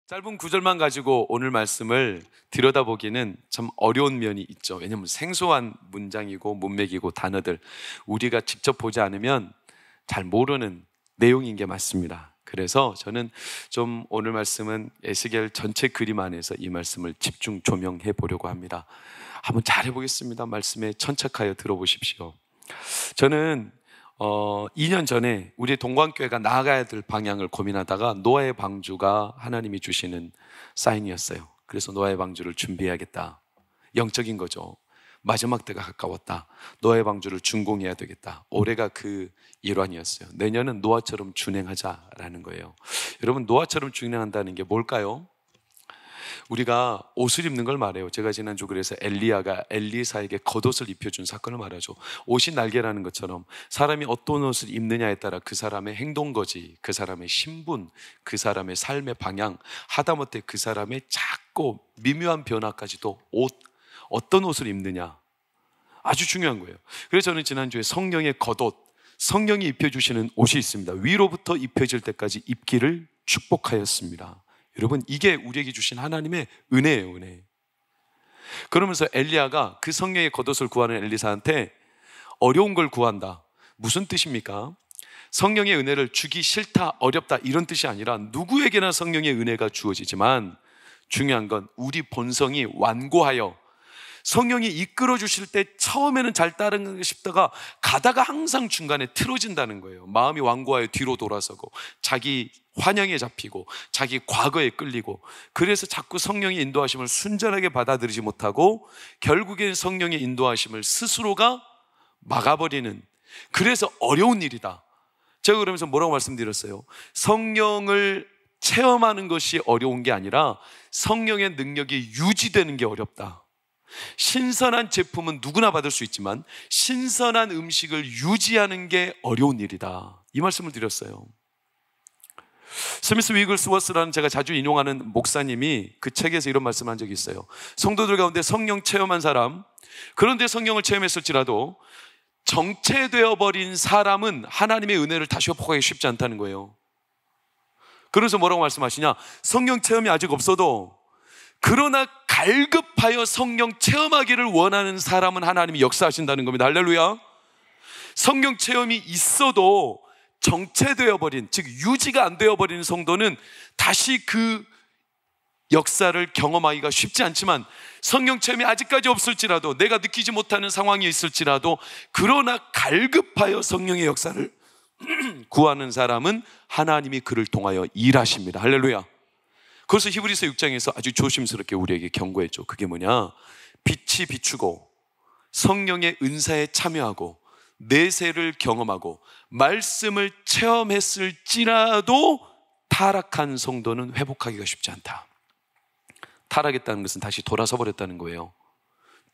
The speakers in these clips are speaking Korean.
짧은 구절만 가지고 오늘 말씀을 들여다보기는 참 어려운 면이 있죠. 왜냐하면 생소한 문장이고 문맥이고 단어들, 우리가 직접 보지 않으면 잘 모르는 내용인 게 맞습니다. 그래서 저는 좀 오늘 말씀은 에스겔 전체 그림 안에서 이 말씀을 집중 조명해 보려고 합니다. 한번 잘 해보겠습니다. 말씀에 천착하여 들어보십시오. 저는 2년 전에 우리 동광교회가 나아가야 될 방향을 고민하다가 노아의 방주가 하나님이 주시는 사인이었어요. 그래서 노아의 방주를 준비해야겠다. 영적인 거죠. 마지막 때가 가까웠다. 노아의 방주를 준공해야 되겠다. 올해가 그 일환이었어요. 내년은 노아처럼 준행하자라는 거예요. 여러분, 노아처럼 준행한다는 게 뭘까요? 우리가 옷을 입는 걸 말해요. 제가 지난주 그래서 엘리야가 엘리사에게 겉옷을 입혀준 사건을 말하죠. 옷이 날개라는 것처럼 사람이 어떤 옷을 입느냐에 따라 그 사람의 행동거지, 그 사람의 신분, 그 사람의 삶의 방향, 하다못해 그 사람의 작고 미묘한 변화까지도 어떤 옷을 입느냐 아주 중요한 거예요. 그래서 저는 지난주에 성령의 겉옷, 성령이 입혀주시는 옷이 있습니다. 위로부터 입혀질 때까지 입기를 축복하였습니다. 여러분, 이게 우리에게 주신 하나님의 은혜예요, 은혜. 그러면서 엘리야가 그 성령의 겉옷을 구하는 엘리사한테 어려운 걸 구한다. 무슨 뜻입니까? 성령의 은혜를 주기 싫다, 어렵다 이런 뜻이 아니라 누구에게나 성령의 은혜가 주어지지만 중요한 건 우리 본성이 완고하여 성령이 이끌어 주실 때 처음에는 잘 따르는 싶다가 가다가 항상 중간에 틀어진다는 거예요. 마음이 완고하여 뒤로 돌아서고 자기 환영에 잡히고 자기 과거에 끌리고, 그래서 자꾸 성령의 인도하심을 순전하게 받아들이지 못하고 결국엔 성령의 인도하심을 스스로가 막아버리는, 그래서 어려운 일이다. 제가 그러면서 뭐라고 말씀드렸어요? 성령을 체험하는 것이 어려운 게 아니라 성령의 능력이 유지되는 게 어렵다. 신선한 제품은 누구나 받을 수 있지만 신선한 음식을 유지하는 게 어려운 일이다. 이 말씀을 드렸어요. 스미스 위글스워스라는 제가 자주 인용하는 목사님이 그 책에서 이런 말씀을 한 적이 있어요. 성도들 가운데 성령 체험한 사람, 그런데 성령을 체험했을지라도 정체되어 버린 사람은 하나님의 은혜를 다시 회복하기 쉽지 않다는 거예요. 그래서 뭐라고 말씀하시냐? 성령 체험이 아직 없어도 그러나 갈급하여 성령 체험하기를 원하는 사람은 하나님이 역사하신다는 겁니다. 할렐루야. 성령 체험이 있어도 정체되어 버린, 즉 유지가 안 되어 버리는 성도는 다시 그 역사를 경험하기가 쉽지 않지만, 성령 체험이 아직까지 없을지라도, 내가 느끼지 못하는 상황이 있을지라도 그러나 갈급하여 성령의 역사를 구하는 사람은 하나님이 그를 통하여 일하십니다. 할렐루야. 그래서 히브리서 6장에서 아주 조심스럽게 우리에게 경고했죠. 그게 뭐냐? 빛이 비추고 성령의 은사에 참여하고 내세를 경험하고 말씀을 체험했을지라도 타락한 성도는 회복하기가 쉽지 않다. 타락했다는 것은 다시 돌아서 버렸다는 거예요.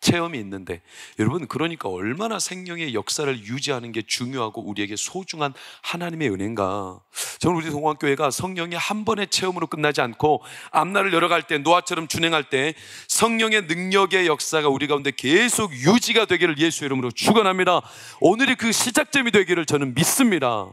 체험이 있는데, 여러분, 그러니까 얼마나 생명의 역사를 유지하는 게 중요하고 우리에게 소중한 하나님의 은혜인가. 저는 우리 동광교회가 성령이 한 번의 체험으로 끝나지 않고 앞날을 열어갈 때, 노아처럼 준행할 때 성령의 능력의 역사가 우리 가운데 계속 유지가 되기를 예수 이름으로 축원합니다. 오늘이 그 시작점이 되기를 저는 믿습니다.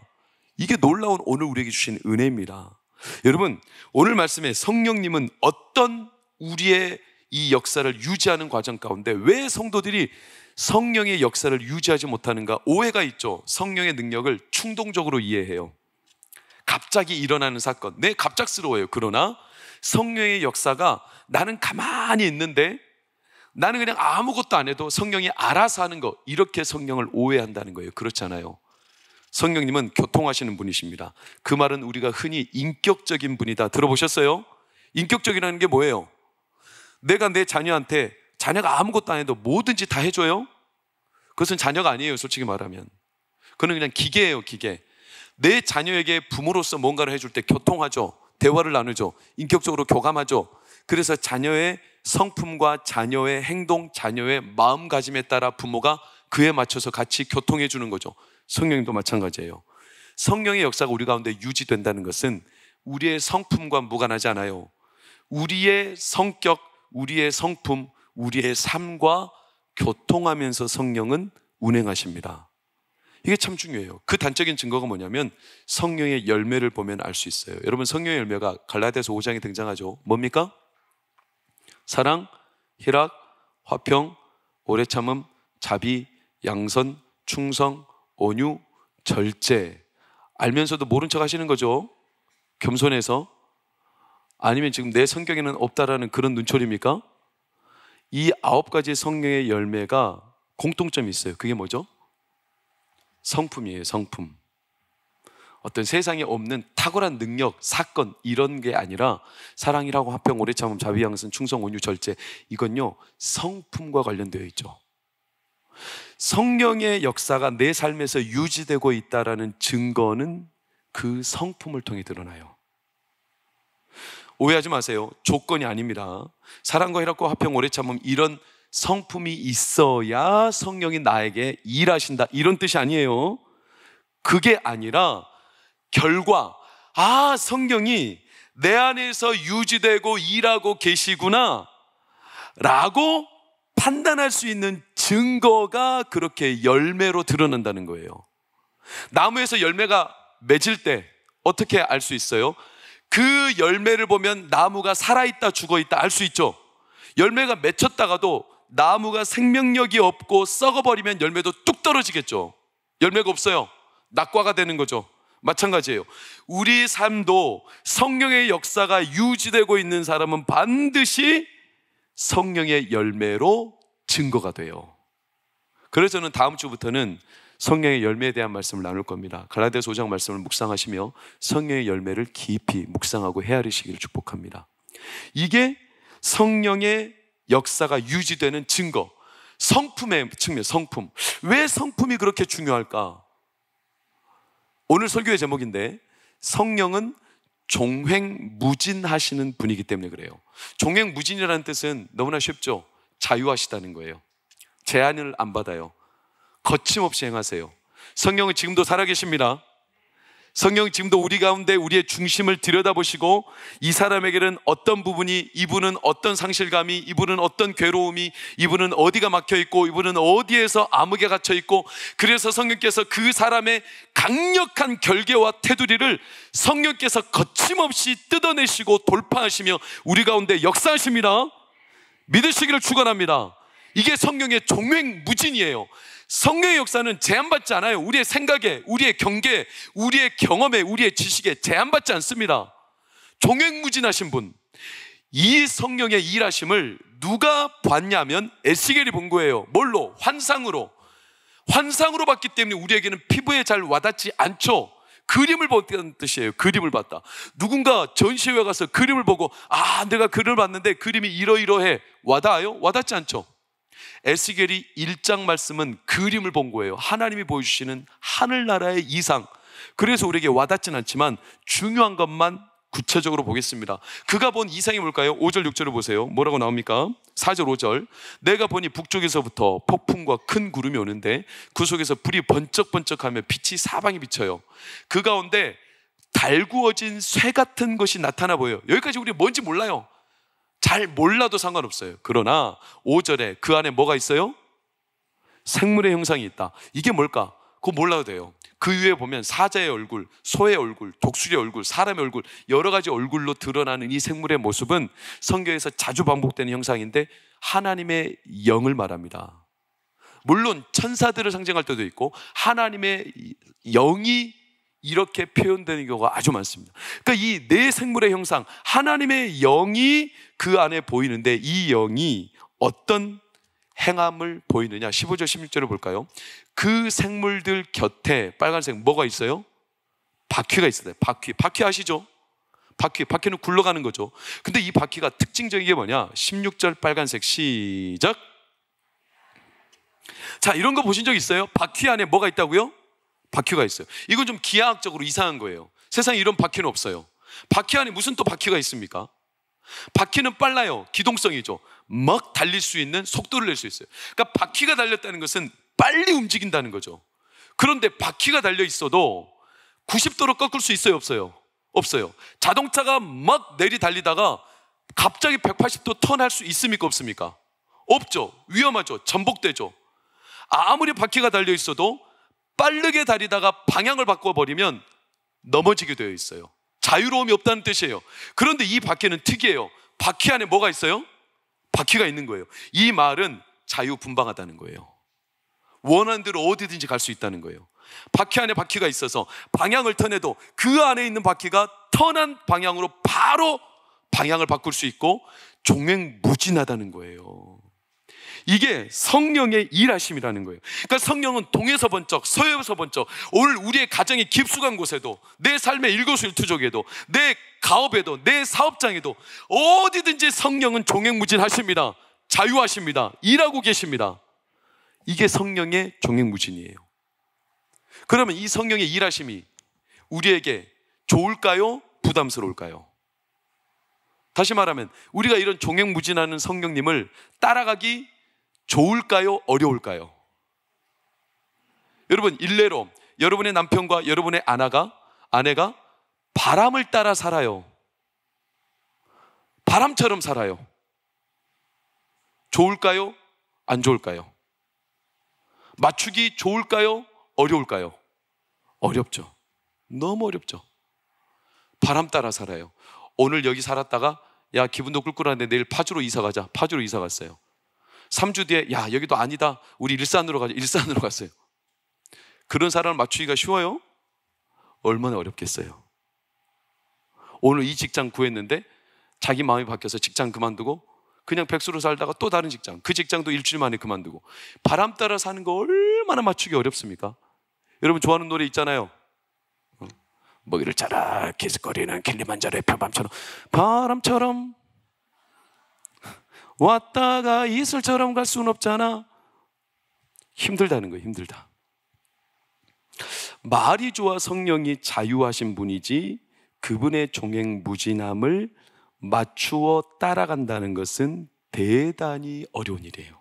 이게 놀라운 오늘 우리에게 주신 은혜입니다. 여러분, 오늘 말씀에 성령님은 어떤 우리의 이 역사를 유지하는 과정 가운데 왜 성도들이 성령의 역사를 유지하지 못하는가? 오해가 있죠. 성령의 능력을 충동적으로 이해해요. 갑자기 일어나는 사건, 네, 갑작스러워요. 그러나 성령의 역사가 나는 가만히 있는데, 나는 그냥 아무것도 안 해도 성령이 알아서 하는 거, 이렇게 성령을 오해한다는 거예요. 그렇잖아요. 성령님은 교통하시는 분이십니다. 그 말은 우리가 흔히 인격적인 분이다 들어보셨어요? 인격적이라는 게 뭐예요? 내가 내 자녀한테, 자녀가 아무것도 안 해도 뭐든지 다 해줘요? 그것은 자녀가 아니에요. 솔직히 말하면 그는 그냥 기계예요. 기계. 내 자녀에게 부모로서 뭔가를 해줄 때 교통하죠. 대화를 나누죠. 인격적으로 교감하죠. 그래서 자녀의 성품과 자녀의 행동, 자녀의 마음가짐에 따라 부모가 그에 맞춰서 같이 교통해 주는 거죠. 성령님도 마찬가지예요. 성령의 역사가 우리 가운데 유지된다는 것은 우리의 성품과 무관하지 않아요. 우리의 성격, 우리의 성품, 우리의 삶과 교통하면서 성령은 운행하십니다. 이게 참 중요해요. 그 단적인 증거가 뭐냐면 성령의 열매를 보면 알 수 있어요. 여러분, 성령의 열매가 갈라디아서 5장에 등장하죠. 뭡니까? 사랑, 희락, 화평, 오래 참음, 자비, 양선, 충성, 온유, 절제. 알면서도 모른 척 하시는 거죠. 겸손해서. 아니면 지금 내 성경에는 없다라는 그런 눈초리입니까? 이 9가지 성령의 열매가 공통점이 있어요. 그게 뭐죠? 성품이에요. 성품. 어떤 세상에 없는 탁월한 능력, 사건 이런 게 아니라 사랑이라고 화평, 오래 참음, 자비, 양선, 충성, 온유, 절제. 이건요 성품과 관련되어 있죠. 성령의 역사가 내 삶에서 유지되고 있다라는 증거는 그 성품을 통해 드러나요. 오해하지 마세요. 조건이 아닙니다. 사랑과 희락과 화평, 오래 참음 이런 성품이 있어야 성령이 나에게 일하신다 이런 뜻이 아니에요. 그게 아니라 결과, 성령이 내 안에서 유지되고 일하고 계시구나 라고 판단할 수 있는 증거가 그렇게 열매로 드러난다는 거예요. 나무에서 열매가 맺을 때 어떻게 알 수 있어요? 그 열매를 보면 나무가 살아있다 죽어있다 알 수 있죠. 열매가 맺혔다가도 나무가 생명력이 없고 썩어버리면 열매도 뚝 떨어지겠죠. 열매가 없어요. 낙과가 되는 거죠. 마찬가지예요. 우리 삶도 성령의 역사가 유지되고 있는 사람은 반드시 성령의 열매로 증거가 돼요. 그래서 저는 다음 주부터는 성령의 열매에 대한 말씀을 나눌 겁니다. 갈라디아서 5장 말씀을 묵상하시며 성령의 열매를 깊이 묵상하고 헤아리시기를 축복합니다. 이게 성령의 역사가 유지되는 증거, 성품의 측면, 성품. 왜 성품이 그렇게 중요할까? 오늘 설교의 제목인데 성령은 종횡무진하시는 분이기 때문에 그래요. 종횡무진이라는 뜻은 너무나 쉽죠. 자유하시다는 거예요. 제한을 안 받아요. 거침없이 행하세요. 성령은 지금도 살아계십니다. 성령은 지금도 우리 가운데 우리의 중심을 들여다보시고 이 사람에게는 어떤 부분이, 이분은 어떤 상실감이, 이분은 어떤 괴로움이, 이분은 어디가 막혀있고 이분은 어디에서 암흑에 갇혀있고, 그래서 성령께서 그 사람의 강력한 결계와 테두리를 성령께서 거침없이 뜯어내시고 돌파하시며 우리 가운데 역사하십니다. 믿으시기를 축원합니다. 이게 성령의 종횡무진이에요. 성령의 역사는 제한받지 않아요. 우리의 생각에, 우리의 경계에, 우리의 경험에, 우리의 지식에 제한받지 않습니다. 종횡무진하신 분, 이 성령의 일하심을 누가 봤냐면 에스겔이 본 거예요. 뭘로? 환상으로. 환상으로 봤기 때문에 우리에게는 피부에 잘 와닿지 않죠. 그림을 봤다는 뜻이에요. 그림을 봤다. 누군가 전시회에 가서 그림을 보고 내가 그림을 봤는데 그림이 이러이러해. 와닿아요? 와닿지 않죠. 에스겔이 1장 말씀은 그림을 본 거예요. 하나님이 보여주시는 하늘나라의 이상. 그래서 우리에게 와닿진 않지만 중요한 것만 구체적으로 보겠습니다. 그가 본 이상이 뭘까요? 5절 6절을 보세요. 뭐라고 나옵니까? 4절 5절. 내가 보니 북쪽에서부터 폭풍과 큰 구름이 오는데 그 속에서 불이 번쩍번쩍하며 빛이 사방에 비쳐요. 그 가운데 달구어진 쇠 같은 것이 나타나 보여요. 여기까지 우리 뭔지 몰라요. 잘 몰라도 상관없어요. 그러나 5절에 그 안에 뭐가 있어요? 생물의 형상이 있다. 이게 뭘까? 그거 몰라도 돼요. 그 위에 보면 사자의 얼굴, 소의 얼굴, 독수리의 얼굴, 사람의 얼굴, 여러 가지 얼굴로 드러나는 이 생물의 모습은 성경에서 자주 반복되는 형상인데 하나님의 영을 말합니다. 물론 천사들을 상징할 때도 있고 하나님의 영이 이렇게 표현되는 경우가 아주 많습니다. 그러니까 이 네 생물의 형상, 하나님의 영이 그 안에 보이는데 이 영이 어떤 행함을 보이느냐? 15절 16절을 볼까요? 그 생물들 곁에 빨간색 뭐가 있어요? 바퀴가 있어요. 바퀴 아시죠? 바퀴는 굴러가는 거죠. 근데 이 바퀴가 특징적인 게 뭐냐? 16절 빨간색 시작. 자, 이런 거 보신 적 있어요? 바퀴 안에 뭐가 있다고요? 바퀴가 있어요. 이건 좀 기하학적으로 이상한 거예요. 세상에 이런 바퀴는 없어요. 바퀴 안에 무슨 또 바퀴가 있습니까? 바퀴는 빨라요. 기동성이죠. 막 달릴 수 있는 속도를 낼 수 있어요. 그러니까 바퀴가 달렸다는 것은 빨리 움직인다는 거죠. 그런데 바퀴가 달려 있어도 90도로 꺾을 수 있어요? 없어요? 없어요. 자동차가 막 달리다가 갑자기 180도 턴할 수 있습니까? 없습니까? 없죠. 위험하죠. 전복되죠. 아무리 바퀴가 달려 있어도 빠르게 달리다가 방향을 바꿔버리면 넘어지게 되어 있어요. 자유로움이 없다는 뜻이에요. 그런데 이 바퀴는 특이해요. 바퀴 안에 뭐가 있어요? 바퀴가 있는 거예요. 이 말은 자유분방하다는 거예요. 원하는 대로 어디든지 갈 수 있다는 거예요. 바퀴 안에 바퀴가 있어서 방향을 턴해도 그 안에 있는 바퀴가 턴한 방향으로 바로 방향을 바꿀 수 있고 종횡무진하다는 거예요. 이게 성령의 일하심이라는 거예요. 그러니까 성령은 동에서 번쩍 서에서 번쩍 오늘 우리의 가정의 깊숙한 곳에도, 내 삶의 일거수일투족에도, 내 가업에도, 내 사업장에도 어디든지 성령은 종횡무진하십니다. 자유하십니다. 일하고 계십니다. 이게 성령의 종횡무진이에요. 그러면 이 성령의 일하심이 우리에게 좋을까요? 부담스러울까요? 다시 말하면 우리가 이런 종횡무진하는 성령님을 따라가기 좋을까요? 어려울까요? 여러분, 일례로 여러분의 남편과 여러분의 아내가 바람을 따라 살아요. 바람처럼 살아요. 좋을까요? 안 좋을까요? 맞추기 좋을까요? 어려울까요? 어렵죠. 너무 어렵죠. 바람 따라 살아요. 오늘 여기 살았다가 야, 기분도 꿀꿀한데 내일 파주로 이사 가자. 파주로 이사 갔어요. 3주 뒤에 야, 여기도 아니다. 우리 일산으로 가자. 일산으로 갔어요. 그런 사람을 맞추기가 쉬워요? 얼마나 어렵겠어요. 오늘 이 직장 구했는데 자기 마음이 바뀌어서 직장 그만두고 그냥 백수로 살다가 또 다른 직장, 그 직장도 일주일 만에 그만두고. 바람 따라 사는 거 얼마나 맞추기 어렵습니까? 여러분 좋아하는 노래 있잖아요. 먹이를 자라 기스거리는 킬리만자로의 표범처럼, 바람처럼 왔다가 이슬처럼 갈 수는 없잖아. 힘들다는 거예요. 힘들다. 말이 좋아 성령이 자유하신 분이지 그분의 종횡무진함을 맞추어 따라간다는 것은 대단히 어려운 일이에요.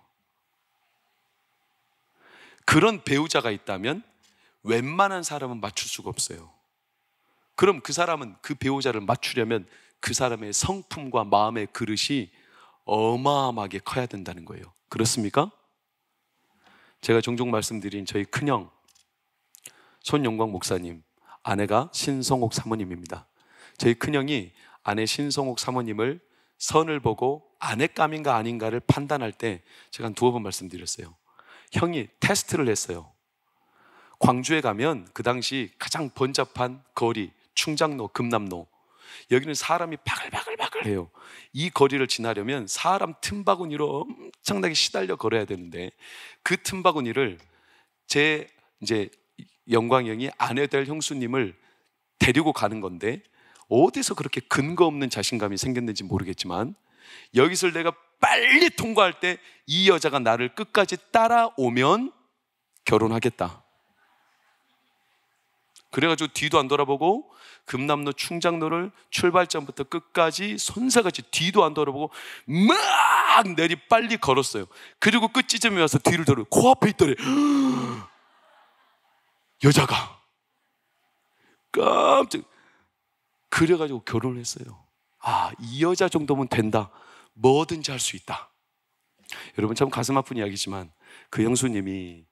그런 배우자가 있다면 웬만한 사람은 맞출 수가 없어요. 그럼 그 사람은 그 배우자를 맞추려면 그 사람의 성품과 마음의 그릇이 어마어마하게 커야 된다는 거예요. 그렇습니까? 제가 종종 말씀드린 저희 큰형 손영광 목사님, 아내가 신성옥 사모님입니다. 저희 큰형이 아내 신성옥 사모님을 선을 보고 아내감인가 아닌가를 판단할 때 제가 한 두어 번 말씀드렸어요. 형이 테스트를 했어요. 광주에 가면 그 당시 가장 번잡한 거리, 충장로, 금남로, 여기는 사람이 바글바글바글해요. 이 거리를 지나려면 사람 틈바구니로 엄청나게 시달려 걸어야 되는데 그 틈바구니를 제 이제 영광 형이 아내 될 형수님을 데리고 가는 건데 어디서 그렇게 근거 없는 자신감이 생겼는지 모르겠지만 여기서 내가 빨리 통과할 때 이 여자가 나를 끝까지 따라오면 결혼하겠다. 그래가지고 뒤도 안 돌아보고 금남로 충장로를 출발점부터 끝까지 손사같이 뒤도 안 돌아보고 막 내리 빨리 걸었어요. 그리고 끝 지점에 와서 뒤를 돌아 코앞에 있더래. 여자가 깜짝. 그래가지고 결혼을 했어요. 아, 이 여자 정도면 된다. 뭐든지 할 수 있다. 여러분 참 가슴 아픈 이야기지만 그 형수님이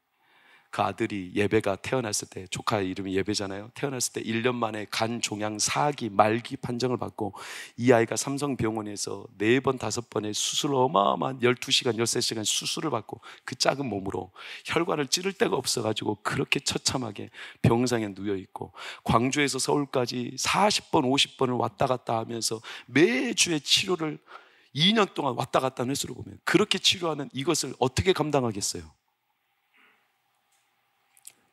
그 아들이 예배가 태어났을 때, 조카 이름이 예배잖아요. 태어났을 때 1년 만에 간 종양 4기 말기 판정을 받고 이 아이가 삼성병원에서 4번 5번의 수술, 어마어마한 12시간 13시간 수술을 받고 그 작은 몸으로 혈관을 찌를 데가 없어가지고 그렇게 처참하게 병상에 누워있고 광주에서 서울까지 40번 50번을 왔다 갔다 하면서 매주의 치료를 2년 동안 왔다 갔다 하는 횟수로 보면 그렇게 치료하는 이것을 어떻게 감당하겠어요?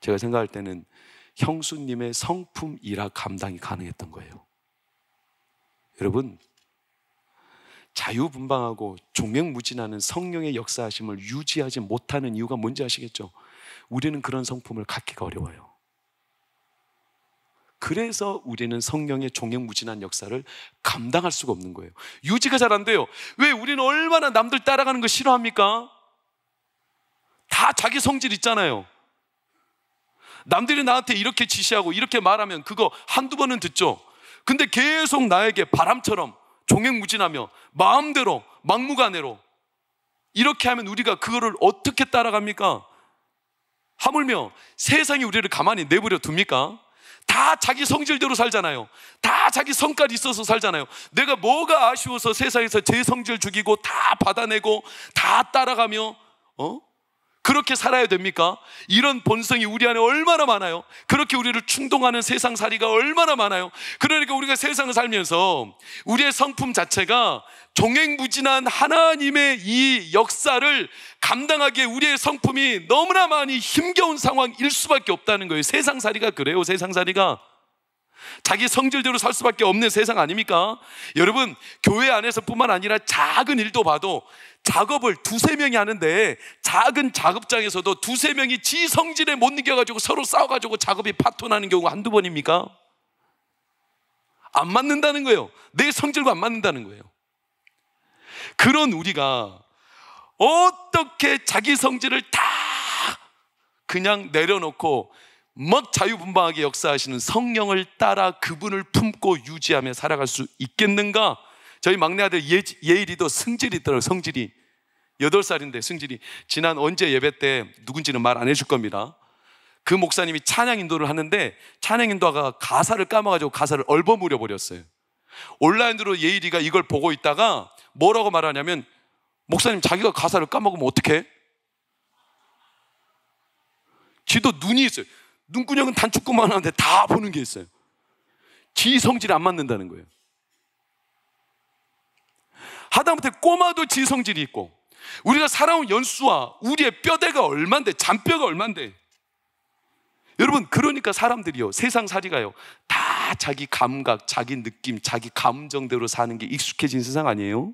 제가 생각할 때는 형수님의 성품이라 감당이 가능했던 거예요. 여러분, 자유분방하고 종횡무진하는 성령의 역사하심을 유지하지 못하는 이유가 뭔지 아시겠죠? 우리는 그런 성품을 갖기가 어려워요. 그래서 우리는 성령의 종횡무진한 역사를 감당할 수가 없는 거예요. 유지가 잘 안 돼요. 왜? 우리는 얼마나 남들 따라가는 거 싫어합니까? 다 자기 성질 있잖아요. 남들이 나한테 이렇게 지시하고 이렇게 말하면 그거 한두 번은 듣죠. 근데 계속 나에게 바람처럼 종횡무진하며 마음대로 막무가내로 이렇게 하면 우리가 그거를 어떻게 따라갑니까? 하물며 세상이 우리를 가만히 내버려 둡니까? 다 자기 성질대로 살잖아요. 다 자기 성깔이 있어서 살잖아요. 내가 뭐가 아쉬워서 세상에서 제 성질 죽이고 다 받아내고 다 따라가며 그렇게 살아야 됩니까? 이런 본성이 우리 안에 얼마나 많아요. 그렇게 우리를 충동하는 세상살이가 얼마나 많아요. 그러니까 우리가 세상을 살면서 우리의 성품 자체가 종횡무진한 하나님의 이 역사를 감당하기에 우리의 성품이 너무나 많이 힘겨운 상황일 수밖에 없다는 거예요. 세상살이가 그래요. 세상살이가 자기 성질대로 살 수밖에 없는 세상 아닙니까? 여러분, 교회 안에서뿐만 아니라 작은 일도 봐도 작업을 두세 명이 하는데 작은 작업장에서도 두세 명이 지 성질에 못 이겨가지고 서로 싸워가지고 작업이 파토나는 경우가 한두 번입니까? 안 맞는다는 거예요. 내 성질과 안 맞는다는 거예요. 그런 우리가 어떻게 자기 성질을 다 그냥 내려놓고 막 자유분방하게 역사하시는 성령을 따라 그분을 품고 유지하며 살아갈 수 있겠는가? 저희 막내 아들 예일이도 성질이 있더라고요. 성질이 8살인데 성질이 지난 언제 예배 때 누군지는 말 안 해줄 겁니다. 그 목사님이 찬양 인도를 하는데 찬양 인도가 가사를 까먹어가지고 가사를 얼버무려 버렸어요. 온라인으로 예일이가 이걸 보고 있다가 뭐라고 말하냐면, 목사님 자기가 가사를 까먹으면 어떡해? 지도 눈이 있어요. 눈구녕은 단축구만 하는데 다 보는 게 있어요. 지 성질이 안 맞는다는 거예요. 하다못해 꼬마도 지 성질이 있고, 우리가 살아온 연수와 우리의 뼈대가 얼만데, 잔뼈가 얼만데. 여러분, 그러니까 사람들이요, 세상살이가요, 다 자기 감각, 자기 느낌, 자기 감정대로 사는 게 익숙해진 세상 아니에요?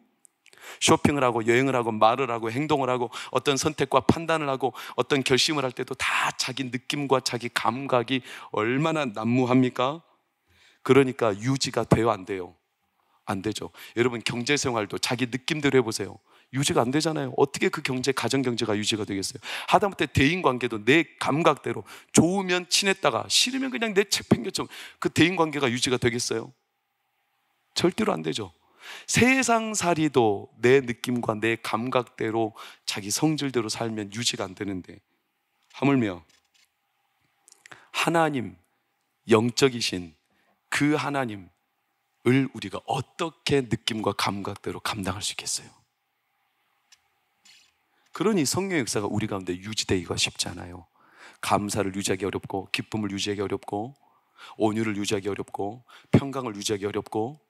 쇼핑을 하고 여행을 하고 말을 하고 행동을 하고 어떤 선택과 판단을 하고 어떤 결심을 할 때도 다 자기 느낌과 자기 감각이 얼마나 난무합니까? 그러니까 유지가 돼요, 안 돼요? 안 되죠. 여러분, 경제생활도 자기 느낌대로 해보세요. 유지가 안 되잖아요. 어떻게 그 가정경제가 유지가 되겠어요? 하다못해 대인관계도 내 감각대로, 좋으면 친했다가 싫으면 그냥 내 책팽개처럼 그 대인관계가 유지가 되겠어요? 절대로 안 되죠. 세상살이도 내 느낌과 내 감각대로 자기 성질대로 살면 유지가 안 되는데, 하물며 하나님, 영적이신 그 하나님을 우리가 어떻게 느낌과 감각대로 감당할 수 있겠어요? 그러니 성령의 역사가 우리 가운데 유지되기가 쉽지 않아요. 감사를 유지하기 어렵고, 기쁨을 유지하기 어렵고, 온유를 유지하기 어렵고, 평강을 유지하기 어렵고,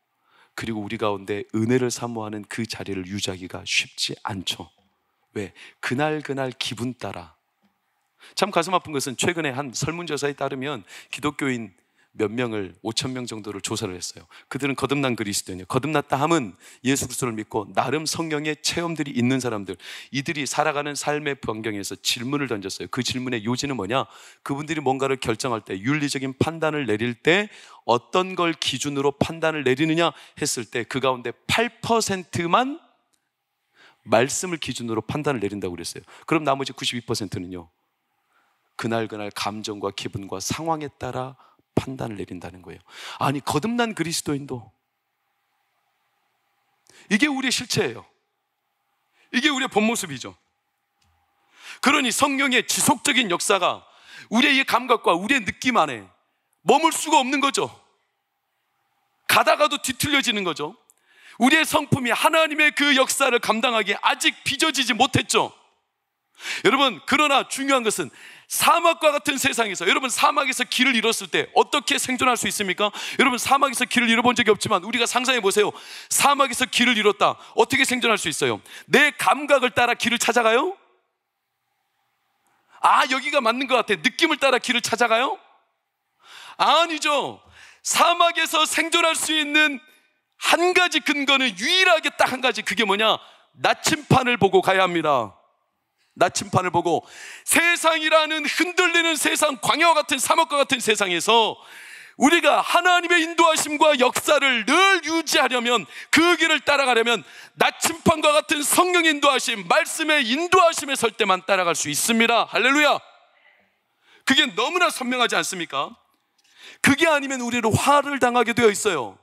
그리고 우리 가운데 은혜를 사모하는 그 자리를 유지하기가 쉽지 않죠. 왜? 그날 기분 따라. 참 가슴 아픈 것은 최근에 한 설문조사에 따르면 기독교인 몇 명을 5,000명 정도를 조사를 했어요. 그들은 거듭난 그리스도인이에요. 거듭났다 함은 예수 그리스도를 믿고 나름 성령의 체험들이 있는 사람들, 이들이 살아가는 삶의 반경에서 질문을 던졌어요. 그 질문의 요지는 뭐냐? 그분들이 뭔가를 결정할 때, 윤리적인 판단을 내릴 때 어떤 걸 기준으로 판단을 내리느냐 했을 때 그 가운데 8%만 말씀을 기준으로 판단을 내린다고 그랬어요. 그럼 나머지 92%는요, 그날 감정과 기분과 상황에 따라 판단을 내린다는 거예요. 아니, 거듭난 그리스도인도 이게 우리의 실체예요. 이게 우리의 본 모습이죠. 그러니 성령의 지속적인 역사가 우리의 이 감각과 우리의 느낌 안에 머물 수가 없는 거죠. 가다가도 뒤틀려지는 거죠. 우리의 성품이 하나님의 그 역사를 감당하기에 아직 빚어지지 못했죠. 여러분, 그러나 중요한 것은 사막과 같은 세상에서, 여러분 사막에서 길을 잃었을 때 어떻게 생존할 수 있습니까? 여러분 사막에서 길을 잃어본 적이 없지만 우리가 상상해 보세요. 사막에서 길을 잃었다. 어떻게 생존할 수 있어요? 내 감각을 따라 길을 찾아가요? 아, 여기가 맞는 것 같아. 느낌을 따라 길을 찾아가요? 아니죠. 사막에서 생존할 수 있는 한 가지 근거는 유일하게 딱 한 가지, 그게 뭐냐? 나침판을 보고 가야 합니다. 나침판을 보고, 세상이라는 흔들리는 세상, 광야와 같은 사막과 같은 세상에서 우리가 하나님의 인도하심과 역사를 늘 유지하려면, 그 길을 따라가려면 나침판과 같은 성령의 인도하심, 말씀의 인도하심에 설 때만 따라갈 수 있습니다. 할렐루야. 그게 너무나 선명하지 않습니까? 그게 아니면 우리는 화를 당하게 되어 있어요.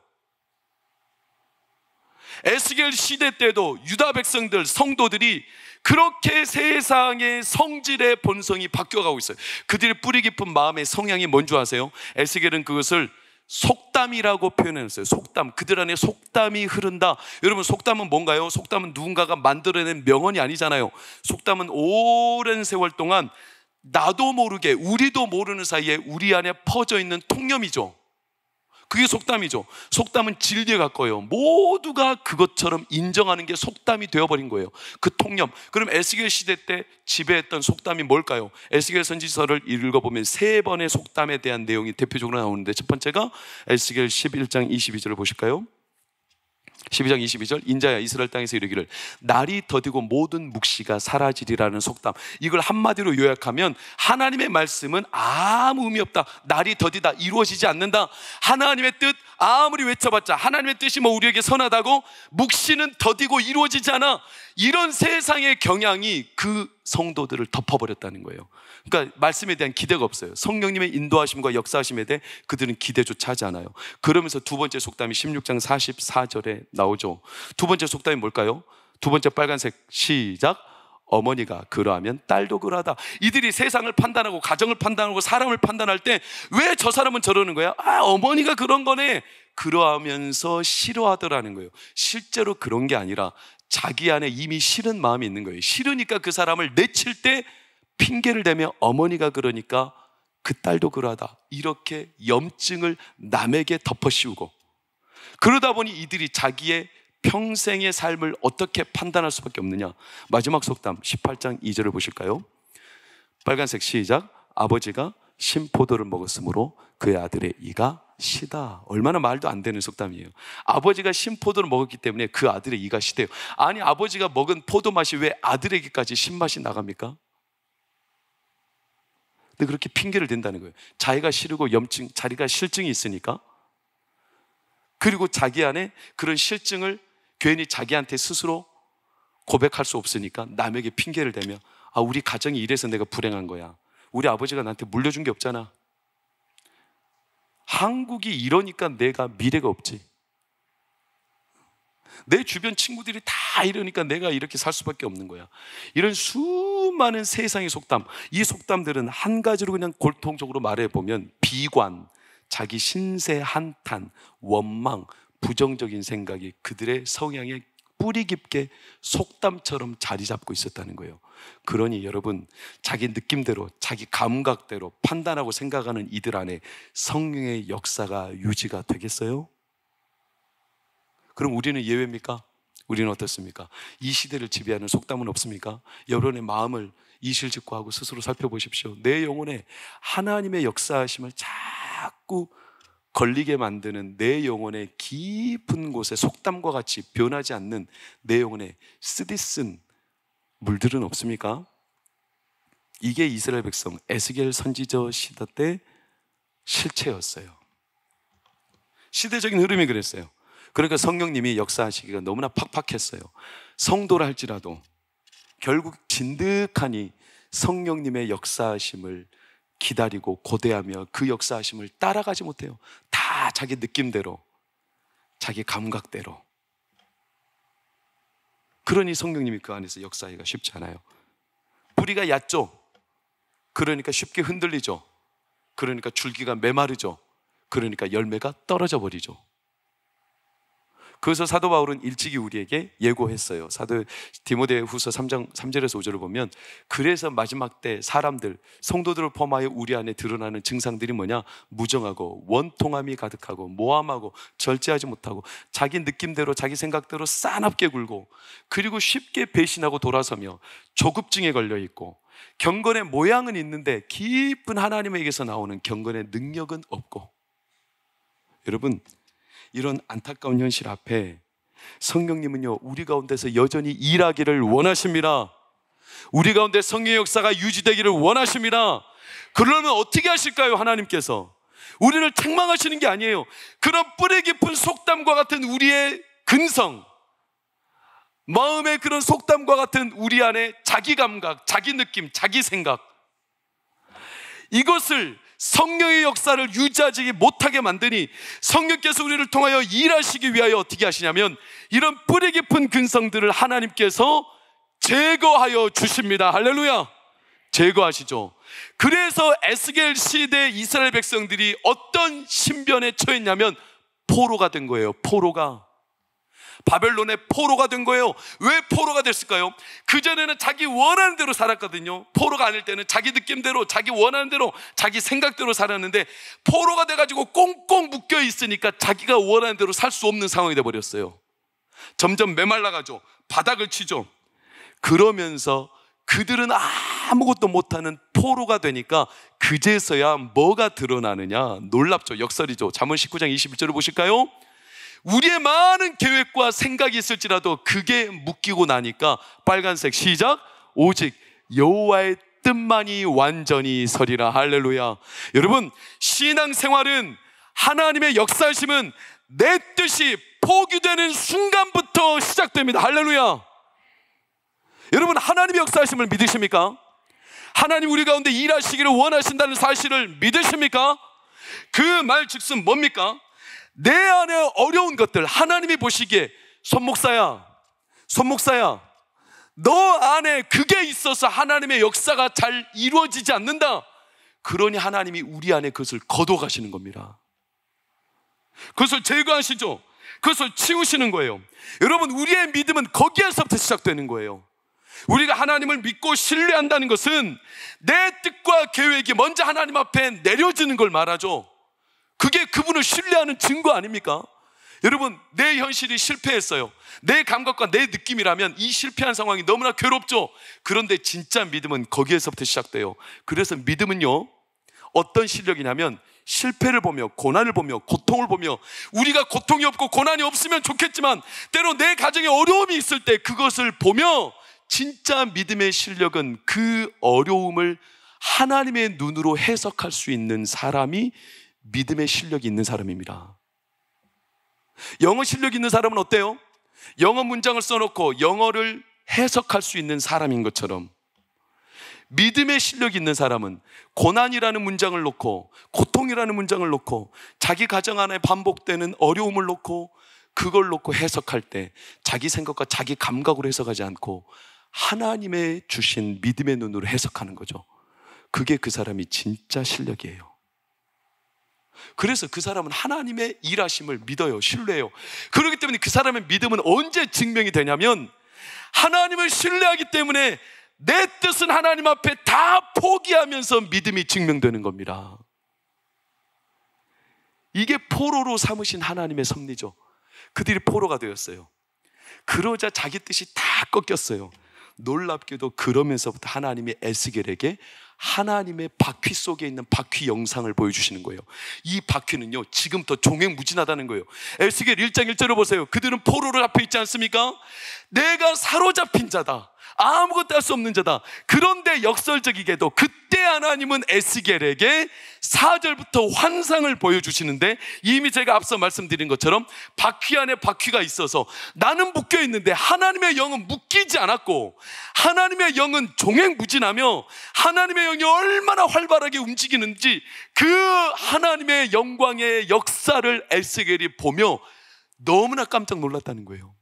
에스겔 시대 때도 유다 백성들, 성도들이 그렇게 세상의 성질의 본성이 바뀌어가고 있어요. 그들의 뿌리 깊은 마음의 성향이 뭔지 아세요? 에스겔은 그것을 속담이라고 표현했어요. 속담, 그들 안에 속담이 흐른다. 여러분, 속담은 뭔가요? 속담은 누군가가 만들어낸 명언이 아니잖아요. 속담은 오랜 세월 동안 나도 모르게, 우리도 모르는 사이에 우리 안에 퍼져 있는 통념이죠. 그게 속담이죠. 속담은 진리에 가까워요. 모두가 그것처럼 인정하는 게 속담이 되어버린 거예요. 그 통념. 그럼 에스겔 시대 때 지배했던 속담이 뭘까요? 에스겔 선지서를 읽어보면 3번의 속담에 대한 내용이 대표적으로 나오는데, 첫 번째가 에스겔 11장 22절을 보실까요? 12장 22절, 인자야 이스라엘 땅에서 이르기를 날이 더디고 모든 묵시가 사라지리라는 속담. 이걸 한마디로 요약하면 하나님의 말씀은 아무 의미 없다. 날이 더디다, 이루어지지 않는다. 하나님의 뜻 아무리 외쳐봤자 하나님의 뜻이 뭐 우리에게 선하다고? 묵시는 더디고 이루어지지 않아. 이런 세상의 경향이 그 성도들을 덮어버렸다는 거예요. 그러니까 말씀에 대한 기대가 없어요. 성령님의 인도하심과 역사하심에 대해 그들은 기대조차 하지 않아요. 그러면서 두 번째 속담이 16장 44절에 나오죠. 두 번째 속담이 뭘까요? 두 번째 빨간색, 시작. 어머니가 그러하면 딸도 그러하다. 이들이 세상을 판단하고 가정을 판단하고 사람을 판단할 때 왜 저 사람은 저러는 거야? 어머니가 그런 거네. 그러하면서 싫어하더라는 거예요. 실제로 그런 게 아니라 자기 안에 이미 싫은 마음이 있는 거예요. 싫으니까 그 사람을 내칠 때 핑계를 대며 어머니가 그러니까 그 딸도 그러하다, 이렇게 염증을 남에게 덮어씌우고, 그러다 보니 이들이 자기의 평생의 삶을 어떻게 판단할 수밖에 없느냐. 마지막 속담 18장 2절을 보실까요? 빨간색, 시작. 아버지가 신포도를 먹었으므로 그의 아들의 이가 시다. 얼마나 말도 안 되는 속담이에요. 아버지가 신포도를 먹었기 때문에 그 아들의 이가 시대요. 아니, 아버지가 먹은 포도 맛이 왜 아들에게까지 신맛이 나갑니까? 근데 그렇게 핑계를 댄다는 거예요. 자기가 싫고 염증, 자기가 실증이 있으니까. 그리고 자기 안에 그런 실증을 괜히 자기한테 스스로 고백할 수 없으니까 남에게 핑계를 대며 우리 가정이 이래서 내가 불행한 거야. 우리 아버지가 나한테 물려준 게 없잖아. 한국이 이러니까 내가 미래가 없지. 내 주변 친구들이 다 이러니까 내가 이렇게 살 수밖에 없는 거야. 이런 수많은 세상의 속담, 이 속담들은 한 가지로 그냥 공통적으로 말해보면 비관, 자기 신세 한탄, 원망, 부정적인 생각이 그들의 성향에 뿌리 깊게 속담처럼 자리 잡고 있었다는 거예요. 그러니 여러분, 자기 느낌대로, 자기 감각대로 판단하고 생각하는 이들 안에 성령의 역사가 유지가 되겠어요? 그럼 우리는 예외입니까? 우리는 어떻습니까? 이 시대를 지배하는 속담은 없습니까? 여러분의 마음을 이실직고하고 스스로 살펴보십시오. 내 영혼에 하나님의 역사하심을 자꾸 걸리게 만드는 내 영혼의 깊은 곳에 속담과 같이 변하지 않는 내 영혼에 쓰디쓴 물들은 없습니까? 이게 이스라엘 백성 에스겔 선지자 시대 때 실체였어요. 시대적인 흐름이 그랬어요. 그러니까 성령님이 역사하시기가 너무나 팍팍했어요. 성도라 할지라도 결국 진득하니 성령님의 역사하심을 기다리고 고대하며 그 역사하심을 따라가지 못해요. 다 자기 느낌대로, 자기 감각대로. 그러니 성령님이 그 안에서 역사하기가 쉽지 않아요. 뿌리가 얕죠? 그러니까 쉽게 흔들리죠. 그러니까 줄기가 메마르죠. 그러니까 열매가 떨어져 버리죠. 그래서 사도 바울은 일찍이 우리에게 예고했어요. 사도 디모데 후서 3장 3절에서 5절을 보면, 그래서 마지막 때 사람들, 성도들을 포함하여 우리 안에 드러나는 증상들이 뭐냐? 무정하고 원통함이 가득하고 모함하고 절제하지 못하고 자기 느낌대로 자기 생각대로 싸납게 굴고, 그리고 쉽게 배신하고 돌아서며 조급증에 걸려있고, 경건의 모양은 있는데 깊은 하나님에게서 나오는 경건의 능력은 없고. 여러분, 이런 안타까운 현실 앞에 성령님은요, 우리 가운데서 여전히 일하기를 원하십니다. 우리 가운데 성령의 역사가 유지되기를 원하십니다. 그러면 어떻게 하실까요? 하나님께서 우리를 책망하시는 게 아니에요. 그런 뿌리 깊은 속담과 같은 우리의 근성, 마음의 그런 속담과 같은 우리 안에 자기 감각, 자기 느낌, 자기 생각, 이것을 성령의 역사를 유지하지 못하게 만드니 성령께서 우리를 통하여 일하시기 위하여 어떻게 하시냐면 이런 뿌리 깊은 근성들을 하나님께서 제거하여 주십니다. 할렐루야. 제거하시죠. 그래서 에스겔 시대 이스라엘 백성들이 어떤 신변에 처했냐면 포로가 된 거예요. 포로가 바벨론의 포로가 된 거예요. 왜 포로가 됐을까요? 그전에는 자기 원하는 대로 살았거든요. 포로가 아닐 때는 자기 느낌대로, 자기 원하는 대로, 자기 생각대로 살았는데 포로가 돼가지고 꽁꽁 묶여 있으니까 자기가 원하는 대로 살 수 없는 상황이 돼버렸어요. 점점 메말라가죠. 바닥을 치죠. 그러면서 그들은 아무것도 못하는 포로가 되니까 그제서야 뭐가 드러나느냐? 놀랍죠. 역설이죠. 잠언 19장 21절을 보실까요? 우리의 많은 계획과 생각이 있을지라도 그게 묶이고 나니까 빨간색 시작. 오직 여호와의 뜻만이 완전히 서리라. 할렐루야. 여러분, 신앙생활은 하나님의 역사하심은 내 뜻이 포기되는 순간부터 시작됩니다. 할렐루야. 여러분, 하나님의 역사하심을 믿으십니까? 하나님 우리 가운데 일하시기를 원하신다는 사실을 믿으십니까? 그 말 즉슨 뭡니까? 내 안에 어려운 것들, 하나님이 보시기에 손목사야 너 안에 그게 있어서 하나님의 역사가 잘 이루어지지 않는다. 그러니 하나님이 우리 안에 그것을 거둬가시는 겁니다. 그것을 제거하시죠. 그것을 치우시는 거예요. 여러분, 우리의 믿음은 거기에서부터 시작되는 거예요. 우리가 하나님을 믿고 신뢰한다는 것은 내 뜻과 계획이 먼저 하나님 앞에 내려지는 걸 말하죠. 그게 그분을 신뢰하는 증거 아닙니까? 여러분, 내 현실이 실패했어요. 내 감각과 내 느낌이라면 이 실패한 상황이 너무나 괴롭죠. 그런데 진짜 믿음은 거기에서부터 시작돼요. 그래서 믿음은요, 어떤 실력이냐면 실패를 보며, 고난을 보며, 고통을 보며, 우리가 고통이 없고 고난이 없으면 좋겠지만 때로 내 가정에 어려움이 있을 때 그것을 보며, 진짜 믿음의 실력은 그 어려움을 하나님의 눈으로 해석할 수 있는 사람이 믿음의 실력이 있는 사람입니다. 영어 실력이 있는 사람은 어때요? 영어 문장을 써놓고 영어를 해석할 수 있는 사람인 것처럼 믿음의 실력이 있는 사람은 고난이라는 문장을 놓고, 고통이라는 문장을 놓고, 자기 가정 안에 반복되는 어려움을 놓고, 그걸 놓고 해석할 때 자기 생각과 자기 감각으로 해석하지 않고 하나님의 주신 믿음의 눈으로 해석하는 거죠. 그게 그 사람이 진짜 실력이에요. 그래서 그 사람은 하나님의 일하심을 믿어요. 신뢰해요. 그렇기 때문에 그 사람의 믿음은 언제 증명이 되냐면 하나님을 신뢰하기 때문에 내 뜻은 하나님 앞에 다 포기하면서 믿음이 증명되는 겁니다. 이게 포로로 삼으신 하나님의 섭리죠. 그들이 포로가 되었어요. 그러자 자기 뜻이 다 꺾였어요. 놀랍게도 그러면서부터 하나님이 에스겔에게 하나님의 바퀴 속에 있는 바퀴 영상을 보여주시는 거예요. 이 바퀴는요, 지금부터 종횡무진하다는 거예요. 에스겔 1장 1절을 보세요. 그들은 포로를 앞에 있지 않습니까? 내가 사로잡힌 자다, 아무것도 할 수 없는 자다. 그런데 역설적이게도 그때 하나님은 에스겔에게 4절부터 환상을 보여주시는데, 이미 제가 앞서 말씀드린 것처럼 바퀴 안에 바퀴가 있어서 나는 묶여 있는데 하나님의 영은 묶이지 않았고, 하나님의 영은 종횡무진하며 하나님의 영이 얼마나 활발하게 움직이는지 그 하나님의 영광의 역사를 에스겔이 보며 너무나 깜짝 놀랐다는 거예요.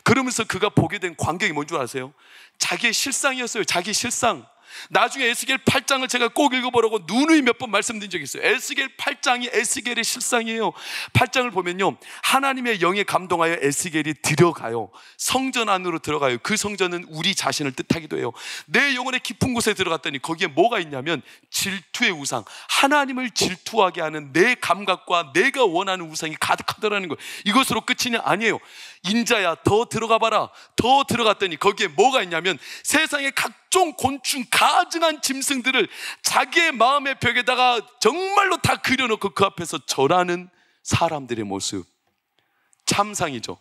그러면서 그가 보게 된 광경이 뭔 줄 아세요? 자기의 실상이었어요. 자기 실상. 나중에 에스겔 8장을 제가 꼭 읽어보라고 누누이 몇 번 말씀드린 적이 있어요. 에스겔 8장이 에스겔의 실상이에요. 8장을 보면요, 하나님의 영에 감동하여 에스겔이 들어가요. 성전 안으로 들어가요. 그 성전은 우리 자신을 뜻하기도 해요. 내 영혼의 깊은 곳에 들어갔더니 거기에 뭐가 있냐면 질투의 우상, 하나님을 질투하게 하는 내 감각과 내가 원하는 우상이 가득하더라는 거예요. 이것으로 끝이냐? 아니에요. 인자야, 더 들어가 봐라. 더 들어갔더니 거기에 뭐가 있냐면 세상의 각종 곤충, 가증한 짐승들을 자기의 마음의 벽에다가 정말로 다 그려놓고 그 앞에서 절하는 사람들의 모습. 참상이죠.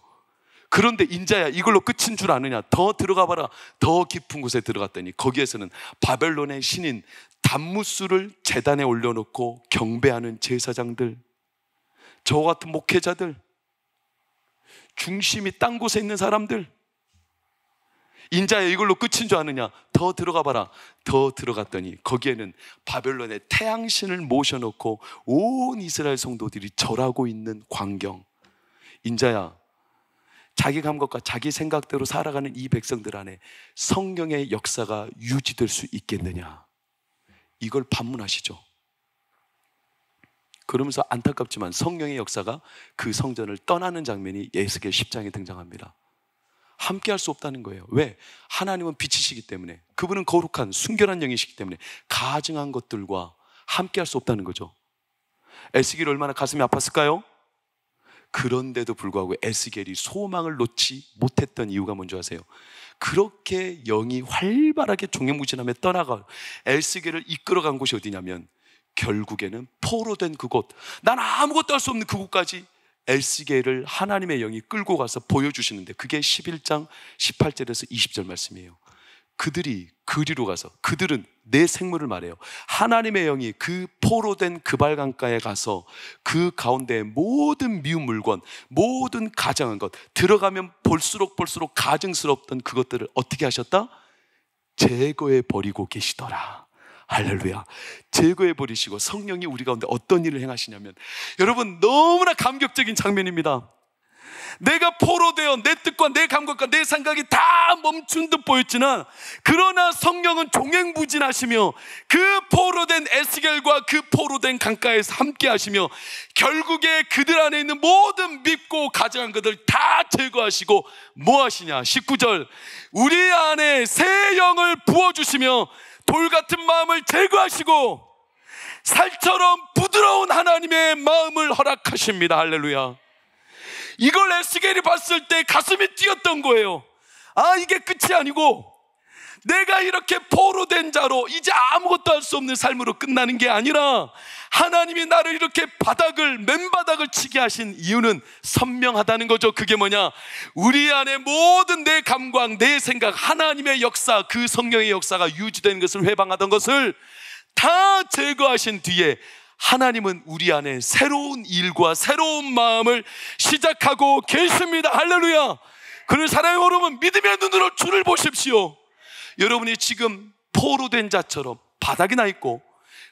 그런데 인자야, 이걸로 끝인 줄 아느냐? 더 들어가 봐라. 더 깊은 곳에 들어갔더니 거기에서는 바벨론의 신인 담무스를 제단에 올려놓고 경배하는 제사장들, 저와 같은 목회자들, 중심이 딴 곳에 있는 사람들, 인자야, 이걸로 끝인 줄 아느냐? 더 들어가 봐라. 더 들어갔더니 거기에는 바벨론의 태양신을 모셔놓고 온 이스라엘 성도들이 절하고 있는 광경. 인자야, 자기 감각과 자기 생각대로 살아가는 이 백성들 안에 성령의 역사가 유지될 수 있겠느냐? 이걸 반문하시죠. 그러면서 안타깝지만 성령의 역사가 그 성전을 떠나는 장면이 에스겔 10장에 등장합니다. 함께 할 수 없다는 거예요. 왜? 하나님은 빛이시기 때문에, 그분은 거룩한 순결한 영이시기 때문에 가증한 것들과 함께 할 수 없다는 거죠. 에스겔이 얼마나 가슴이 아팠을까요? 그런데도 불구하고 에스겔이 소망을 놓지 못했던 이유가 뭔지 아세요? 그렇게 영이 활발하게 종횡무진하며 떠나가 에스겔을 이끌어간 곳이 어디냐면 결국에는 포로된 그곳, 난 아무것도 할 수 없는 그곳까지 에스겔을 하나님의 영이 끌고 가서 보여주시는데, 그게 11장 18절에서 20절 말씀이에요. 그들이 그리로 가서, 그들은 내 생물을 말해요. 하나님의 영이 그 포로된 그발 강가에 가서 그 가운데 모든 미운 물건, 모든 가증한 것, 들어가면 볼수록 가증스럽던 그것들을 어떻게 하셨다? 제거해 버리고 계시더라. 할렐루야. 제거해 버리시고 성령이 우리 가운데 어떤 일을 행하시냐면, 여러분, 너무나 감격적인 장면입니다. 내가 포로되어 내 뜻과 내 감각과 내 생각이 다 멈춘 듯 보였지만, 그러나 성령은 종횡무진하시며 그 포로된 에스겔과 그 포로된 강가에서 함께 하시며 결국에 그들 안에 있는 모든 밉고 가증한 것들 다 제거하시고 뭐 하시냐? 19절, 우리 안에 새 영을 부어주시며 돌 같은 마음을 제거하시고 살처럼 부드러운 하나님의 마음을 허락하십니다. 할렐루야. 이걸 에스겔이 봤을 때 가슴이 뛰었던 거예요. 아, 이게 끝이 아니고 내가 이렇게 포로된 자로 이제 아무것도 할 수 없는 삶으로 끝나는 게 아니라, 하나님이 나를 이렇게 맨바닥을 치게 하신 이유는 선명하다는 거죠. 그게 뭐냐? 우리 안에 모든 내 감각, 내 생각, 하나님의 역사, 그 성령의 역사가 유지되는 것을 회방하던 것을 다 제거하신 뒤에 하나님은 우리 안에 새로운 일과 새로운 마음을 시작하고 계십니다. 할렐루야. 그를 사랑하는 여러분, 믿음의 눈으로 주를 보십시오. 여러분이 지금 포로된 자처럼 바닥이 나 있고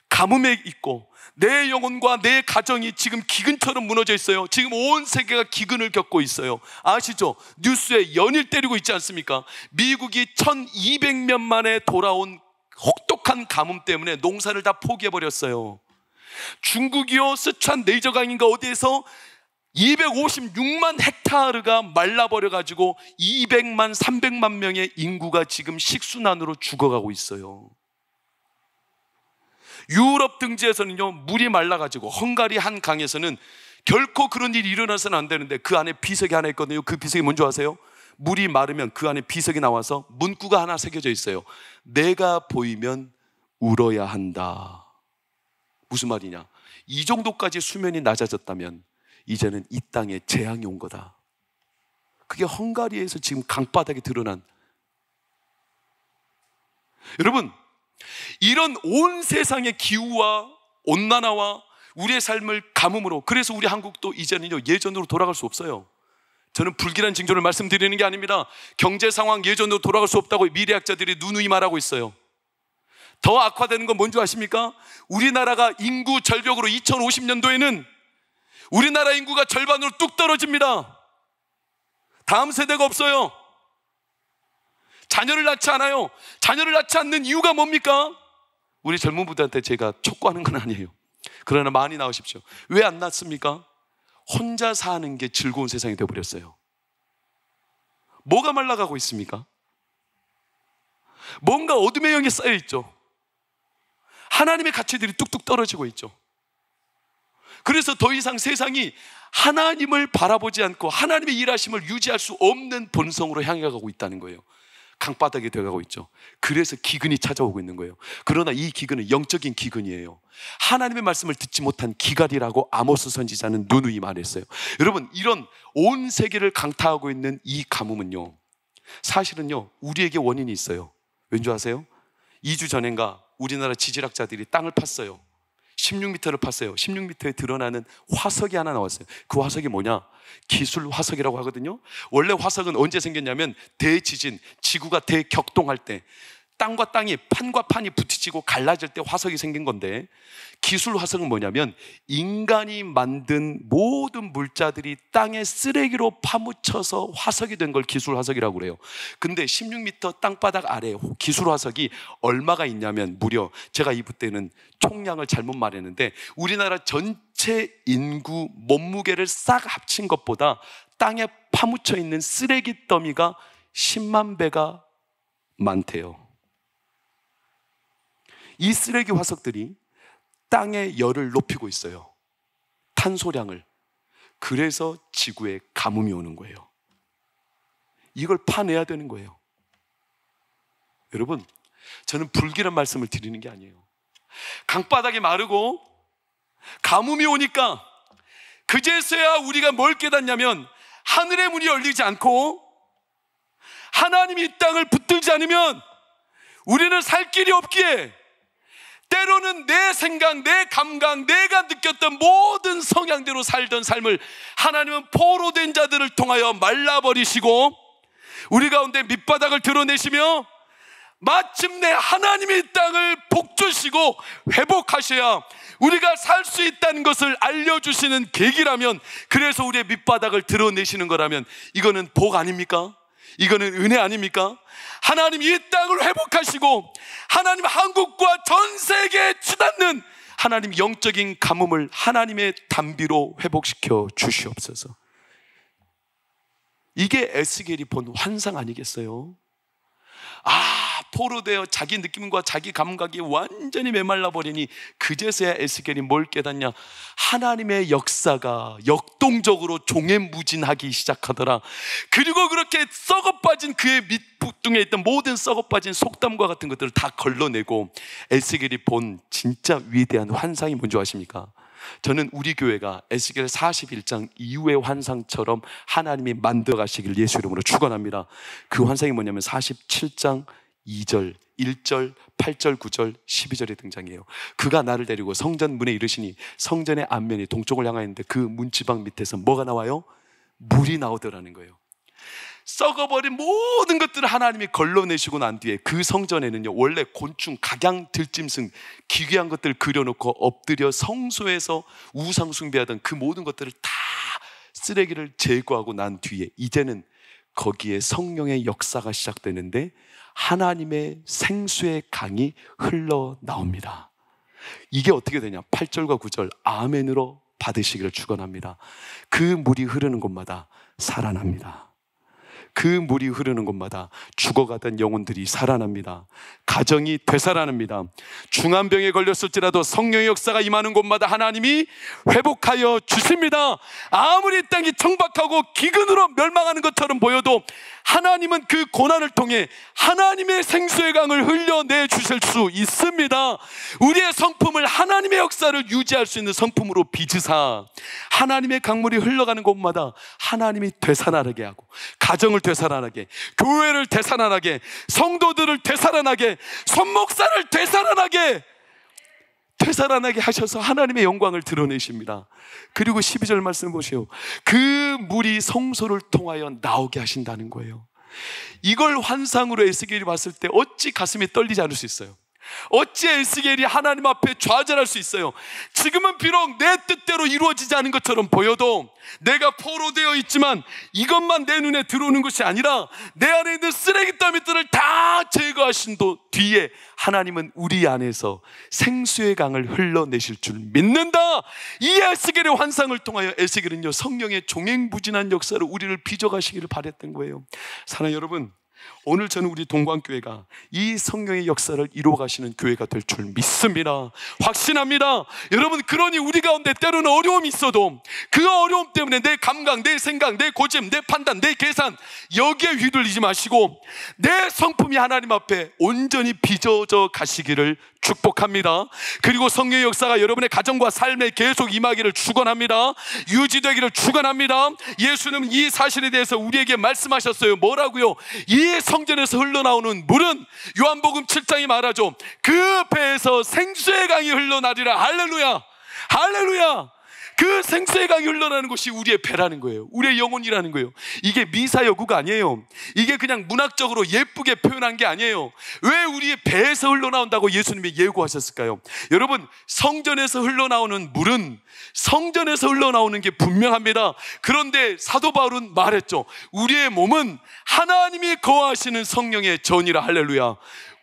가뭄에 있고 내 영혼과 내 가정이 지금 기근처럼 무너져 있어요. 지금 온 세계가 기근을 겪고 있어요. 아시죠? 뉴스에 연일 때리고 있지 않습니까? 미국이 1200년 만에 돌아온 혹독한 가뭄 때문에 농사를 다 포기해버렸어요. 중국이요, 스촨 네이저강인가 어디에서 256만 헥타르가 말라버려가지고 200만 300만 명의 인구가 지금 식순환으로 죽어가고 있어요. 유럽 등지에서는요, 물이 말라가지고 헝가리 한 강에서는 결코 그런 일이 일어나서는 안 되는데 그 안에 비석이 하나 있거든요. 그 비석이 뭔지 아세요? 물이 마르면 그 안에 비석이 나와서 문구가 하나 새겨져 있어요. 내가 보이면 울어야 한다. 무슨 말이냐? 이 정도까지 수면이 낮아졌다면 이제는 이 땅에 재앙이 온 거다. 그게 헝가리에서 지금 강바닥에 드러난, 여러분, 이런 온 세상의 기후와 온난화와 우리의 삶을 가뭄으로, 그래서 우리 한국도 이제는요, 예전으로 돌아갈 수 없어요. 저는 불길한 징조를 말씀드리는 게 아닙니다. 경제 상황 예전으로 돌아갈 수 없다고 미래학자들이 누누이 말하고 있어요. 더 악화되는 건 뭔지 아십니까? 우리나라가 인구 절벽으로 2050년도에는 우리나라 인구가 절반으로 뚝 떨어집니다. 다음 세대가 없어요. 자녀를 낳지 않아요. 자녀를 낳지 않는 이유가 뭡니까? 우리 젊은 분들한테 제가 촉구하는 건 아니에요. 그러나 많이 낳으십시오. 왜 안 낳습니까? 혼자 사는 게 즐거운 세상이 되어버렸어요. 뭐가 말라가고 있습니까? 뭔가 어둠의 영이 쌓여있죠. 하나님의 가치들이 뚝뚝 떨어지고 있죠. 그래서 더 이상 세상이 하나님을 바라보지 않고 하나님의 일하심을 유지할 수 없는 본성으로 향해 가고 있다는 거예요. 강바닥이 되어가고 있죠. 그래서 기근이 찾아오고 있는 거예요. 그러나 이 기근은 영적인 기근이에요. 하나님의 말씀을 듣지 못한 기갈이라고 아모스 선지자는 누누이 말했어요. 여러분, 이런 온 세계를 강타하고 있는 이 가뭄은요, 사실은요, 우리에게 원인이 있어요. 왠지 아세요? 2주 전인가 우리나라 지질학자들이 땅을 팠어요. 16m를 팠어요. 16m에 드러나는 화석이 하나 나왔어요. 그 화석이 뭐냐? 기술 화석이라고 하거든요. 원래 화석은 언제 생겼냐면 대지진, 지구가 대격동할 때, 땅과 땅이, 판과 판이 부딪히고 갈라질 때 화석이 생긴 건데, 기술 화석은 뭐냐면 인간이 만든 모든 물자들이 땅의 쓰레기로 파묻혀서 화석이 된 걸 기술 화석이라고 그래요. 근데 16m 땅바닥 아래 기술 화석이 얼마가 있냐면, 무려, 제가 이부 때는 총량을 잘못 말했는데, 우리나라 전체 인구 몸무게를 싹 합친 것보다 땅에 파묻혀 있는 쓰레기 더미가 10만 배가 많대요. 이 쓰레기 화석들이 땅의 열을 높이고 있어요. 탄소량을. 그래서 지구에 가뭄이 오는 거예요. 이걸 파내야 되는 거예요. 여러분, 저는 불길한 말씀을 드리는 게 아니에요. 강바닥이 마르고 가뭄이 오니까 그제서야 우리가 뭘 깨닫냐면, 하늘의 문이 열리지 않고 하나님이 이 땅을 붙들지 않으면 우리는 살 길이 없기에, 때로는 내 생각, 내 감각, 내가 느꼈던 모든 성향대로 살던 삶을 하나님은 포로된 자들을 통하여 말라버리시고 우리 가운데 밑바닥을 드러내시며 마침내 하나님의 이 땅을 복주시고 회복하셔야 우리가 살 수 있다는 것을 알려주시는 계기라면, 그래서 우리의 밑바닥을 드러내시는 거라면 이거는 복 아닙니까? 이거는 은혜 아닙니까? 하나님이 이 땅을 회복하시고 하나님 한국과 전 세계에 치닫는 하나님 영적인 가뭄을 하나님의 단비로 회복시켜 주시옵소서. 이게 에스겔이 본 환상 아니겠어요? 포로되어 자기 느낌과 자기 감각이 완전히 메말라 버리니 그제서야 에스겔이 뭘 깨닫냐? 하나님의 역사가 역동적으로 종횡무진하기 시작하더라. 그리고 그렇게 썩어빠진 그의 밑부뚱에 있던 모든 썩어빠진 속담과 같은 것들을 다 걸러내고 에스겔이 본 진짜 위대한 환상이 뭔지 아십니까? 저는 우리 교회가 에스겔 41장 이후의 환상처럼 하나님이 만들어 가시길 예수 이름으로 축원합니다. 그 환상이 뭐냐면 47장 2절, 1절, 8절, 9절, 12절에 등장해요. 그가 나를 데리고 성전 문에 이르시니 성전의 앞면이 동쪽을 향하였는데 그 문지방 밑에서 뭐가 나와요? 물이 나오더라는 거예요. 썩어버린 모든 것들을 하나님이 걸러내시고 난 뒤에 그 성전에는요, 원래 곤충, 각양, 들짐승, 기괴한 것들을 그려놓고 엎드려 성소에서 우상 숭배하던 그 모든 것들을 다 쓰레기를 제거하고 난 뒤에 이제는 거기에 성령의 역사가 시작되는데 하나님의 생수의 강이 흘러나옵니다. 이게 어떻게 되냐? 8절과 9절 아멘으로 받으시기를 축원합니다. 그 물이 흐르는 곳마다 살아납니다. 그 물이 흐르는 곳마다 죽어가던 영혼들이 살아납니다. 가정이 되살아납니다. 중한병에 걸렸을지라도 성령의 역사가 임하는 곳마다 하나님이 회복하여 주십니다. 아무리 땅이 청박하고 기근으로 멸망하는 것처럼 보여도 하나님은 그 고난을 통해 하나님의 생수의 강을 흘려내 주실 수 있습니다. 우리의 성품을 하나님의 역사를 유지할 수 있는 성품으로 빚으사 하나님의 강물이 흘러가는 곳마다 하나님이 되살아나게 하고, 가정을 되살아나게, 교회를 되살아나게, 성도들을 되살아나게, 손목사를 되살아나게 하셔서 하나님의 영광을 드러내십니다. 그리고 12절 말씀 보시오. 그 물이 성소를 통하여 나오게 하신다는 거예요. 이걸 환상으로 에스겔이 봤을 때 어찌 가슴이 떨리지 않을 수 있어요? 어찌 에스겔이 하나님 앞에 좌절할 수 있어요? 지금은 비록 내 뜻대로 이루어지지 않은 것처럼 보여도, 내가 포로되어 있지만 이것만 내 눈에 들어오는 것이 아니라 내 안에 있는 쓰레기 더미들을 다 제거하신 뒤에 하나님은 우리 안에서 생수의 강을 흘러내실 줄 믿는다. 이 에스겔의 환상을 통하여 에스겔은요, 성령의 종횡무진한 역사로 우리를 빚어가시기를 바랬던 거예요. 사랑하는 여러분, 오늘 저는 우리 동광교회가 이 성령의 역사를 이루어가시는 교회가 될 줄 믿습니다. 확신합니다. 여러분, 그러니 우리 가운데 때로는 어려움이 있어도 그 어려움 때문에 내 감각, 내 생각, 내 고집, 내 판단, 내 계산 여기에 휘둘리지 마시고 내 성품이 하나님 앞에 온전히 빚어져 가시기를 축복합니다. 그리고 성령의 역사가 여러분의 가정과 삶에 계속 임하기를 축원합니다. 유지되기를 축원합니다. 예수는 이 사실에 대해서 우리에게 말씀하셨어요. 뭐라고요? 이 성전에서 흘러나오는 물은 요한복음 7장이 말하죠. 그 배에서 생수의 강이 흘러나리라. 할렐루야, 할렐루야. 그 생수의 강이 흘러나는 것이 우리의 배라는 거예요. 우리의 영혼이라는 거예요. 이게 미사여구가 아니에요. 이게 그냥 문학적으로 예쁘게 표현한 게 아니에요. 왜 우리의 배에서 흘러나온다고 예수님이 예고하셨을까요? 여러분, 성전에서 흘러나오는 물은 성전에서 흘러나오는 게 분명합니다. 그런데 사도 바울은 말했죠. 우리의 몸은 하나님이 거하시는 성령의 전이라. 할렐루야.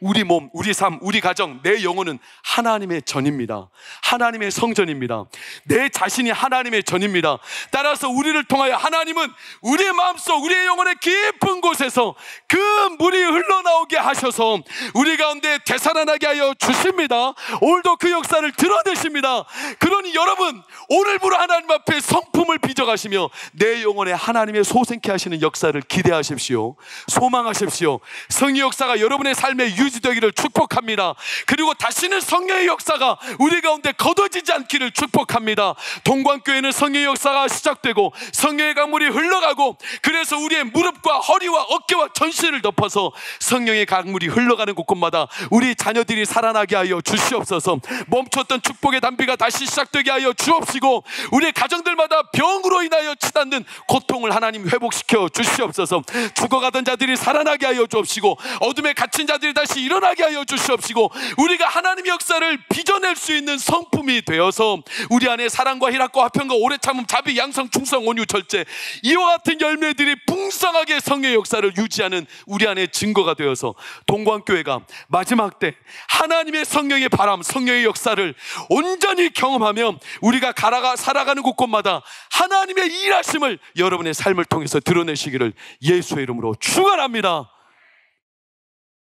우리 몸, 우리 삶, 우리 가정, 내 영혼은 하나님의 전입니다. 하나님의 성전입니다. 내 자신이 하나님의 전입니다. 따라서 우리를 통하여 하나님은 우리의 마음속, 우리의 영혼의 깊은 곳에서 그 물이 흘러나오게 하셔서 우리 가운데 되살아나게 하여 주십니다. 오늘도 그 역사를 드러내십니다. 그러니 여러분, 오늘부로 하나님 앞에 성품을 빚어가시며 내 영혼에 하나님의 소생케 하시는 역사를 기대하십시오. 소망하십시오. 성의 역사가 여러분의 삶에 유지되기를 축복합니다. 그리고 다시는 성령의 역사가 우리 가운데 거둬지지 않기를 축복합니다. 동관교회는 성령의 역사가 시작되고 성령의 강물이 흘러가고, 그래서 우리의 무릎과 허리와 어깨와 전신을 덮어서 성령의 강물이 흘러가는 곳곳마다 우리 자녀들이 살아나게 하여 주시옵소서. 멈췄던 축복의 단비가 다시 시작되게 하여 주옵시고, 우리 가정들마다 병으로 인하여 치닫는 고통을 하나님 회복시켜 주시옵소서. 죽어가던 자들이 살아나게 하여 주옵시고, 어둠에 갇힌 자들이 다시 일어나게 하여 주시옵시고, 우리가 하나님의 역사를 빚어낼 수 있는 성품이 되어서 우리 안에 사랑과 희락과 화평과 오래 참음, 자비, 양성, 충성, 온유, 절제, 이와 같은 열매들이 풍성하게 성령의 역사를 유지하는 우리 안에 증거가 되어서 동관교회가 마지막 때 하나님의 성령의 바람, 성령의 역사를 온전히 경험하며 우리가 살아가는 곳곳마다 하나님의 일하심을 여러분의 삶을 통해서 드러내시기를 예수의 이름으로 축원합니다.